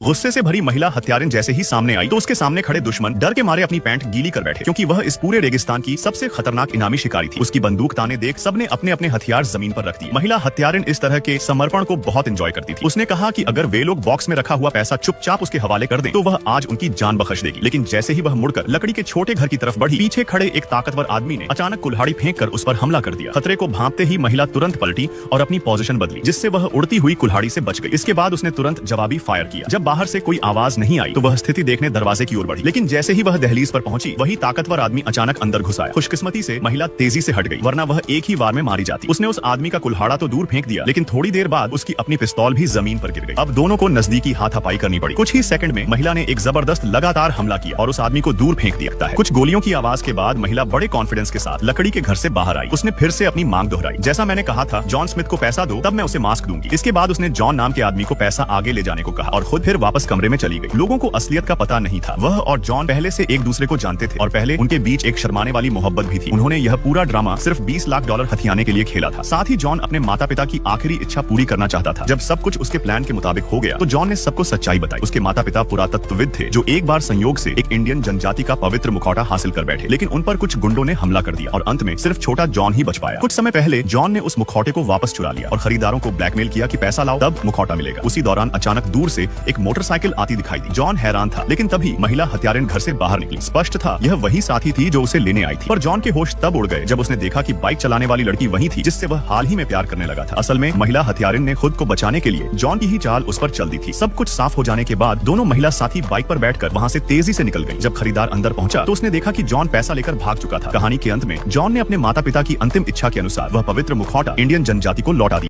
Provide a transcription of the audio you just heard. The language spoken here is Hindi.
गुस्से से भरी महिला हत्यारिन जैसे ही सामने आई तो उसके सामने खड़े दुश्मन डर के मारे अपनी पैंट गीली कर बैठे, क्योंकि वह इस पूरे रेगिस्तान की सबसे खतरनाक इनामी शिकारी थी। उसकी बंदूक ताने देख सबने अपने अपने हथियार जमीन पर रख दिए। महिला हत्यारिन इस तरह के समर्पण को बहुत एंजॉय करती थी। उसने कहा कि अगर वे लोग बॉक्स में रखा हुआ पैसा चुपचाप उसके हवाले कर दें तो वह आज उनकी जान बख्श देगी। लेकिन जैसे ही वह मुड़कर लकड़ी के छोटे घर की तरफ बढ़ी, पीछे खड़े एक ताकतवर आदमी ने अचानक कुल्हाड़ी फेंक कर उस पर हमला कर दिया। खतरे को भांपते ही महिला तुरंत पलटी और अपनी पोजीशन बदली, जिससे वह उड़ती हुई कुल्हाड़ी से बच गई। इसके बाद उसने तुरंत जवाबी फायर किया। जब बाहर से कोई आवाज नहीं आई तो वह स्थिति देखने दरवाजे की ओर बढ़ी, लेकिन जैसे ही वह दहलीज पर पहुंची वही ताकतवर आदमी अचानक अंदर घुस आया। खुशकिस्मती से महिला तेजी से हट गई, वरना वह एक ही वार में मारी जाती। उसने उस आदमी का कुल्हाड़ा तो दूर फेंक दिया, लेकिन थोड़ी देर बाद उसकी अपनी पिस्तौल भी जमीन पर गिर गई। अब दोनों को नजदीकी हाथापाई करनी पड़ी। कुछ ही सेकंड में महिला ने एक जबरदस्त लगातार हमला किया और उस आदमी को दूर फेंक दिया। कुछ गोलियों की आवाज के बाद महिला बड़े कॉन्फिडेंस के साथ लकड़ी के घर से बाहर आई। उसने फिर से अपनी मांग दोहराई, जैसा मैंने कहा था, जॉन स्मिथ को पैसा दो तब मैं उसे मास्क दूंगी। इसके बाद उसने जॉन नाम के आदमी को पैसा आगे ले जाने को कहा और खुद फिर वापस कमरे में चली गई। लोगों को असलियत का पता नहीं था। वह और जॉन पहले से एक दूसरे को जानते थे और पहले उनके बीच एक शर्माने वाली मोहब्बत भी थी। उन्होंने यह पूरा ड्रामा सिर्फ $20 लाख हथियाने के लिए खेला था। साथ ही जॉन अपने माता पिता की आखिरी इच्छा पूरी करना चाहता था। जब सब कुछ उसके प्लान के मुताबिक हो गया तो जॉन ने सबको सच्चाई बताई। उसके माता पिता पुरातत्वविद थे जो एक बार संयोग से एक इंडियन जनजाति का पवित्र मुखौटा हासिल कर बैठे, लेकिन उन पर कुछ गुंडों ने हमला कर दिया और अंत में सिर्फ छोटा जॉन ही बच पाया। कुछ समय पहले जॉन ने उस मुखौटे को वापस चुरा लिया और खरीदारों को ब्लैकमेल किया कि पैसा लाओ तब मुखौटा मिलेगा। उसी दौरान अचानक दूर से एक मोटरसाइकिल आती दिखाई दी। जॉन हैरान था, लेकिन तभी महिला हत्यारिन घर से बाहर निकली। स्पष्ट था यह वही साथी थी जो उसे लेने आई थी। पर जॉन के होश तब उड़ गए जब उसने देखा कि बाइक चलाने वाली लड़की वही थी जिससे वह हाल ही में प्यार करने लगा था। असल में महिला हत्यारिन ने खुद को बचाने के लिए जॉन की ही चाल उस पर चल दी थी। सब कुछ साफ हो जाने के बाद दोनों महिला साथी बाइक पर बैठकर वहां से तेजी से निकल गई। जब खरीदार अंदर पहुंचा तो उसने देखा कि जॉन पैसा लेकर भाग चुका था। कहानी के अंत में जॉन ने अपने माता पिता की अंतिम इच्छा के अनुसार वह पवित्र मुखौटा इंडियन जनजाति को लौटा दिया।